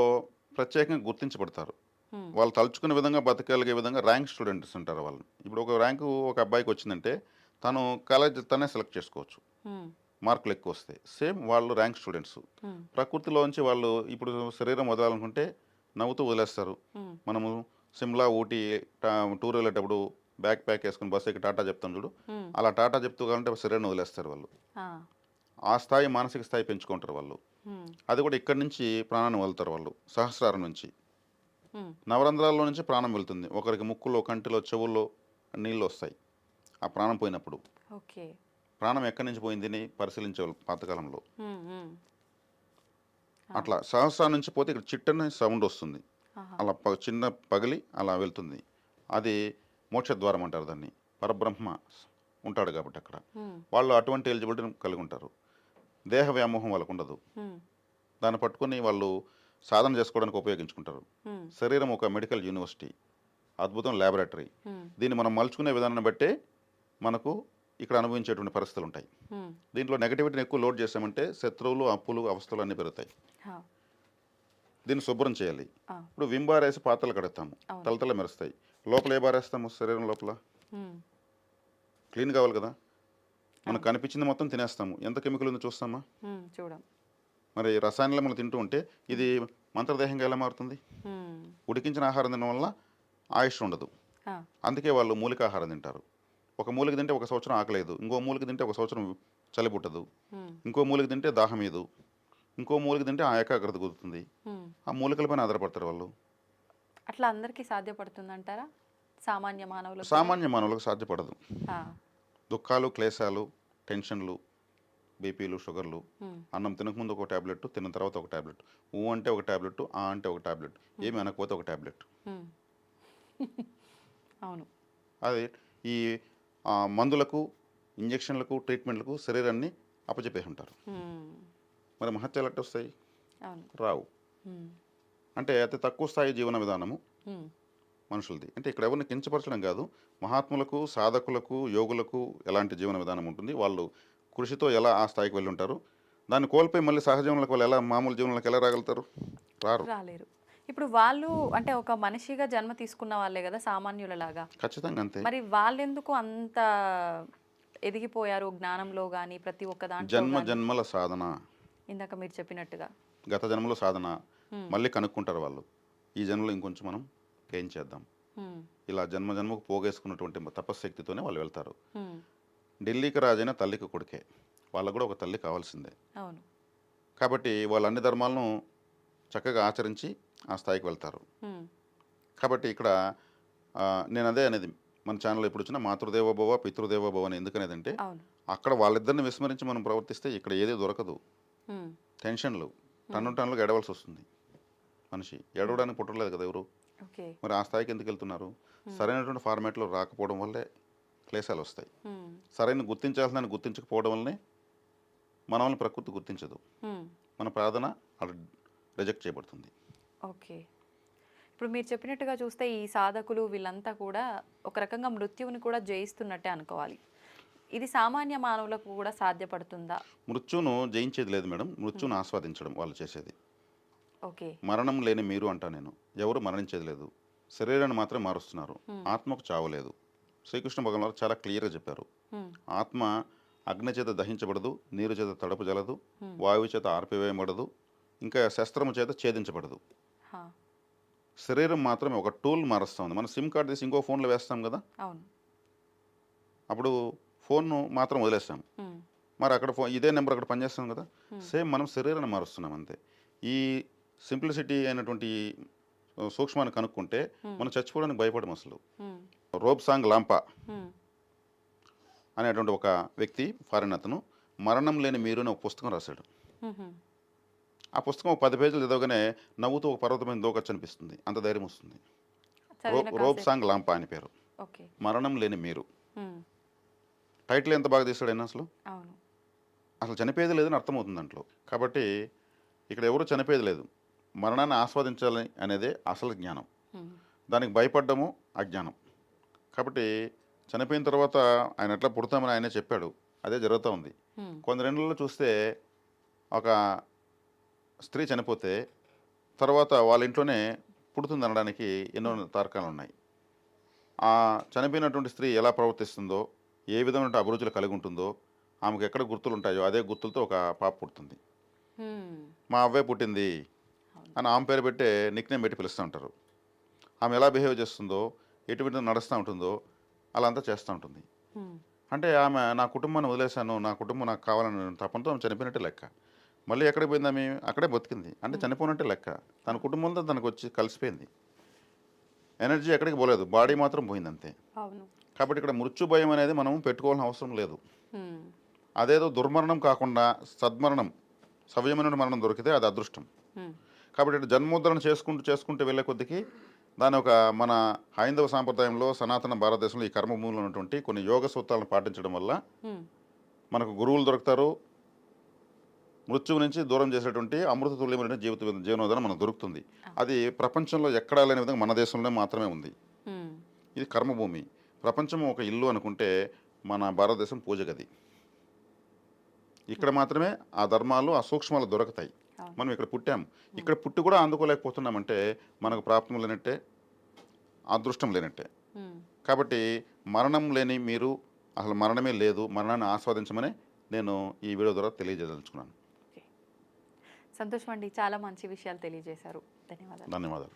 ప్రత్యేకంగా గుర్తించబడతారు. హ్మ్. వాళ్ళు తలుచుకునే విధంగా బతకగలిగే విధంగా ర్యాంక్ స్టూడెంట్స్ ఉంటారు వాళ్ళు. ఇప్పుడు ఒక ర్యాంకు ఒక అబ్బాయికి వచ్చిందంటే తను కాలేజ్ తనే సెలెక్ట్ చేసుకోవచ్చు. హ్మ్. మార్కులు ఎక్కువ వస్తాయి. సేమ్ వాళ్ళు ర్యాంక్ స్టూడెంట్స్. హ్మ్. ప్రకృతిలోంచి వాళ్ళు ఇప్పుడు శరీరం వదలాలనుకుంటే నవ్వుతూ వదిలేస్తారు. హ్మ్. మనము సిమ్లా, ఊటీ టూర్ వెళ్ళేటప్పుడు బ్యాక్ ప్యాక్ వేసుకుని బస్సు ఎక్కి టాటా చెప్తాం చూడు. హ్మ్. అలా టాటా చెప్తూ కావాలంటే శరీరాన్ని వదిలేస్తారు వాళ్ళు. ఆ! ఆ స్థాయి మానసిక స్థాయి పెంచుకుంటారు వాళ్ళు. హ్మ్. అది కూడా ఇక్కడి నుంచి ప్రాణాన్ని వదులుతారు వాళ్ళు సహస్రారం నుంచి. హ్మ్. నవరంధ్రాల్లో నుంచి ప్రాణం వెళ్తుంది. ఒకరికి ముక్కులో, కంటిలో, చెవుల్లో నీళ్ళు వస్తాయి. ఆ ప్రాణం పోయినప్పుడు. ఓకే. ప్రాణం ఎక్కడి నుంచి పోయిందని పరిశీలించేవాళ్ళు పాతకాలంలో. హ్మ్. హ్మ్. ఆ! అట్లా సహస్రారం నుంచి పోతే ఇక్కడ చిట్టని సౌండ్ వస్తుంది. ఆహా! అలా చిన్న పగిలి అలా వెళ్తుంది. అది మోక్షద్వారం అంటారు దాన్ని. పరబ్రహ్మ ఉంటాడు కాబట్టి అక్కడ. హ్మ్. వాళ్ళు అటువంటి ఎలిజిబిలిటీని కలిగి ఉంటారు. దేహ వ్యామోహం వాళ్ళకు ఉండదు. హ్మ్. దాన్ని పట్టుకొని వాళ్ళు సాధన చేసుకోవడానికి ఉపయోగించుకుంటారు. హ్మ్. శరీరం ఒక మెడికల్ యూనివర్సిటీ, అద్భుతం ల్యాబొరేటరీ. హ్మ్. దీన్ని మనం మలుచుకునే విధానాన్ని బట్టే మనకు ఇక్కడ అనుభవించేటువంటి పరిస్థితులు ఉంటాయి. హ్మ్. దీంట్లో నెగటివిటీని ఎక్కువ లోడ్ చేసామంటే శత్రువులు, అప్పులు, అవస్థలు అన్నీ పెరుగుతాయి. ఆ! దీన్ని శుభ్రం చేయాలి. ఆ! ఇప్పుడు విమ్ బార్ వేసి పాత్రలు కడుగుతాము, అవును. తలతల మెరుస్తాయి. లోపల ఏ బార్ వేస్తాము శరీరం లోపల? హ్మ్. క్లీన్ కావాలి కదా. మనకు కనిపించింది మొత్తం తినేస్తాము, ఎంత కెమికల్ ఉందో చూస్తామా? చూడం. మరి రసాయనాలు మనం తింటూ ఉంటే ఇది మంత్రదేహంగా ఎలా మారుతుంది? ఉడికించిన ఆహారం తినడం వల్ల ఆయుష్ ఉండదు. అందుకే వాళ్ళు మూలికాహారం తింటారు. ఒక మూలిక తింటే ఒక సంవత్సరం ఆకలేదు, ఇంకో మూలిక తింటే ఒక సంవత్సరం చలి పుట్టదు, ఇంకో మూలిక తింటే దాహం ఏదు, ఇంకో మూలిక తింటే ఆ ఏకాగ్రత కుదురుతుంది. ఆ మూలికలపైన ఆధారపడతారు వాళ్ళు. అట్లా అందరికీ సాధ్యపడుతుందంటారా? సామాన్య మానవులకు? సామాన్య మానవులకు సాధ్యపడదు. దుఃఖాలు, క్లేశాలు, టెన్షన్లు, బీపీలు, షుగర్లు, అన్నం తినకముందు ఒక ట్యాబ్లెట్, తిన్న తర్వాత ఒక ట్యాబ్లెట్, ఊ అంటే ఒక ట్యాబ్లెట్, ఆ అంటే ఒక ట్యాబ్లెట్, ఏమి అనకపోతే ఒక ట్యాబ్లెట్. అవును. అది ఈ మందులకు, ఇంజక్షన్లకు, ట్రీట్మెంట్లకు శరీరాన్ని అప్పచెప్పేసి ఉంటారు. మరి మహత్యాలు ఎట్ట వస్తాయి? రావు. అంటే అతి తక్కువ స్థాయి జీవన విధానము మనుషులది. అంటే ఇక్కడ ఎవరిని కించపరచడం కాదు, మహాత్ములకు, సాధకులకు, యోగులకు ఎలాంటి జీవన విధానం ఉంటుంది, వాళ్ళు కృషితో ఎలా ఆ స్థాయికి వెళ్ళి ఉంటారు, దాన్ని కోల్పోయి మళ్ళీ సహజీవనంలోకి వాళ్ళు ఎలా మామూలు జీవనంలోకి ఎలా రాగలుగుతారు? రాలేరు. ఇప్పుడు వాళ్ళు అంటే ఒక మనిషిగా జన్మ తీసుకున్న వాళ్ళే కదా సామాన్యులలాగా. ఖచ్చితంగా అంతే. మరి వాళ్ళెందుకు అంత ఎదిగిపోయారు జ్ఞానంలో కానీ ప్రతి ఒక్క దాంట్లో? జన్మ జన్మల సాధన. ఇందాక మీరు చెప్పినట్టుగా గత జన్మలో సాధన మళ్ళీ కనుక్కుంటారు వాళ్ళు. ఈ జన్మలో ఇంకొంచెం మనం ఏం చేద్దాం, ఇలా జన్మ జన్మకు పోగేసుకున్నటువంటి తపశ్శక్తితోనే వాళ్ళు వెళ్తారు. ఢిల్లీకి రాజైన తల్లికి కొడుకే, వాళ్ళకు కూడా ఒక తల్లి కావాల్సిందే. అవును. కాబట్టి వాళ్ళు అన్ని ధర్మాలను చక్కగా ఆచరించి ఆ స్థాయికి వెళ్తారు. కాబట్టి ఇక్కడ నేను అదే అనేది, మన ఛానల్లో ఎప్పుడు వచ్చినా మాతృదేవోభవ పితృదేవోభవ అని ఎందుకనేదంటే, అక్కడ వాళ్ళిద్దరిని విస్మరించి మనం ప్రవర్తిస్తే ఇక్కడ ఏది దొరకదు. టెన్షన్లు, టన్నులుగా ఎడవలసి వస్తుంది. మనిషి ఎడవడానికి పుట్టలేదు కదా ఎవరు. మరి ఆ స్థాయికి ఎందుకు వెళ్తున్నారు? సరైనటువంటి ఫార్మాట్లో రాకపోవడం వల్లే క్లేశాలు వస్తాయి. సరైన గుర్తించాల్సిన గుర్తించకపోవడం వల్లనే మనల్ని ప్రకృతి గుర్తించదు, మన ప్రార్థన రిజెక్ట్ చేయబడుతుంది. ఓకే. ఇప్పుడు మీరు చెప్పినట్టుగా చూస్తే ఈ సాధకులు వీళ్ళంతా కూడా ఒక రకంగా మృత్యువుని కూడా జయిస్తున్నట్టే అనుకోవాలి. ఇది సామాన్య మానవులకు కూడా సాధ్యపడుతుందా? మృత్యువును జయించేది లేదు మేడం, మృత్యువును ఆస్వాదించడం వాళ్ళు చేసేది. ఓకే. మరణం లేని మీరు అంటా నేను, ఎవరు మరణించేది లేదు, శరీరాన్ని మాత్రం మారుస్తున్నారు, ఆత్మకు చావలేదు. శ్రీకృష్ణ భగవాన్ చాలా క్లియర్గా చెప్పారు, ఆత్మ అగ్ని చేత దహించబడదు, నీరు చేత తడపు జలదు, వాయువు చేత ఆర్పివేయబడదు, ఇంకా శస్త్రము చేత ఛేదించబడదు. శరీరం మాత్రమే ఒక టూల్ మారుస్తుంది. మనం సిమ్ కార్డు తీసి ఇంకో ఫోన్లో వేస్తాం కదా, అప్పుడు ఫోన్ను మాత్రం వదిలేస్తాం, మరి అక్కడ ఇదే నెంబర్ అక్కడ పనిచేస్తాం కదా. సేమ్ మనం శరీరాన్ని మారుస్తున్నాం అంతే. ఈ సింప్లిసిటీ అయినటువంటి సూక్ష్మాన్ని కనుక్కుంటే మనం చచ్చిపోవడానికి భయపడం అసలు. రోబ్సాంగ్ లాంపా అనేటువంటి ఒక వ్యక్తి, ఫారిన్ అతను, మరణం లేని మీరు అని ఒక పుస్తకం రాశాడు. ఆ పుస్తకం 10 పేజీలు చదవగానే నవ్వుతూ ఒక పర్వతమైన దూకొచ్చు అనిపిస్తుంది, అంత ధైర్యం వస్తుంది. రోబ్సాంగ్ లాంపా అని పేరు, మరణం లేని మీరు. టైటిల్ ఎంత బాగా తీస్తాడైనా అసలు చనిపోయేది లేదని అర్థమవుతుంది దాంట్లో. కాబట్టి ఇక్కడ ఎవరు చనిపోయేది లేదు, మరణాన్ని ఆస్వాదించాలి అనేదే అసలు జ్ఞానం. దానికి భయపడ్డము అజ్ఞానం. కాబట్టి చనిపోయిన తర్వాత ఆయన ఎట్లా పుడతామని ఆయనే చెప్పాడు, అదే జరుగుతూ ఉంది. కొందరేళ్ళలో చూస్తే ఒక స్త్రీ చనిపోతే తర్వాత వాళ్ళ ఇంట్లోనే పుడుతుంది అనడానికి ఎన్నో తార్కాలు ఉన్నాయి. ఆ చనిపోయినటువంటి స్త్రీ ఎలా ప్రవర్తిస్తుందో, ఏ విధమైన అభిరుచులు కలిగి ఉంటుందో, ఆమెకు ఎక్కడ గుర్తులు ఉంటాయో అదే గుర్తులతో ఒక పాప పుడుతుంది. మా అవ్వే పుట్టింది అని ఆమె పేరు పెట్టే నిక్నేమ్ పెట్టి పిలుస్తూ ఉంటారు. ఆమె ఎలా బిహేవ్ చేస్తుందో, ఎటువంటి నడుస్తూ ఉంటుందో అలా అంతా చేస్తూ ఉంటుంది. అంటే ఆమె నా కుటుంబాన్ని వదిలేశాను, నా కుటుంబం నాకు కావాలని తప్పంతో ఆమె చనిపోయినట్టే లెక్క. మళ్ళీ ఎక్కడికి పోయింది ఆమె? అక్కడే బతికింది, అంటే చనిపోయినట్టే లెక్క. తన కుటుంబంతో తనకు వచ్చి కలిసిపోయింది, ఎనర్జీ ఎక్కడికి పోలేదు, బాడీ మాత్రం పోయింది అంతే. కాబట్టి ఇక్కడ మృత్యు భయం అనేది మనం పెట్టుకోవాల్సిన అవసరం లేదు. అదేదో దుర్మరణం కాకుండా సద్మరణం, సవ్యమైన మరణం దొరికితే అది అదృష్టం. కాబట్టి ఇక్కడ జన్మోద్ధరణ చేసుకుంటూ వెళ్ళే కొద్దికి దాని ఒక మన హైందవ సాంప్రదాయంలో, సనాతన భారతదేశంలో ఈ కర్మభూమిలో ఉన్నటువంటి కొన్ని యోగ సూత్రాలను పాటించడం వల్ల మనకు గురువులు దొరుకుతారు, మృత్యువు నుంచి దూరం చేసేటువంటి అమృత తుల్యమైన జీవనోధానం మనకు దొరుకుతుంది. అది ప్రపంచంలో ఎక్కడా లేని విధంగా మన దేశంలో మాత్రమే ఉంది. ఇది కర్మభూమి. ప్రపంచం ఒక ఇల్లు అనుకుంటే మన భారతదేశం పూజ గది. ఇక్కడ మాత్రమే ఆ ధర్మాలు, ఆ సూక్ష్మాలు దొరుకుతాయి. మనం ఇక్కడ పుట్టాం, ఇక్కడ పుట్టి కూడా అందుకోలేకపోతున్నామంటే మనకు ప్రాప్తం లేనట్టే, అదృష్టం లేనట్టే. కాబట్టి మరణం లేని మీరు అసలు మరణమే లేదు, మరణాన్ని ఆస్వాదించమని నేను ఈ వీడియో ద్వారా తెలియజేయదలుచుకున్నాను. ఓకే, సంతోషం అండి, చాలా మంచి విషయాలు తెలియజేశారు. ధన్యవాదాలు. ధన్యవాదాలు.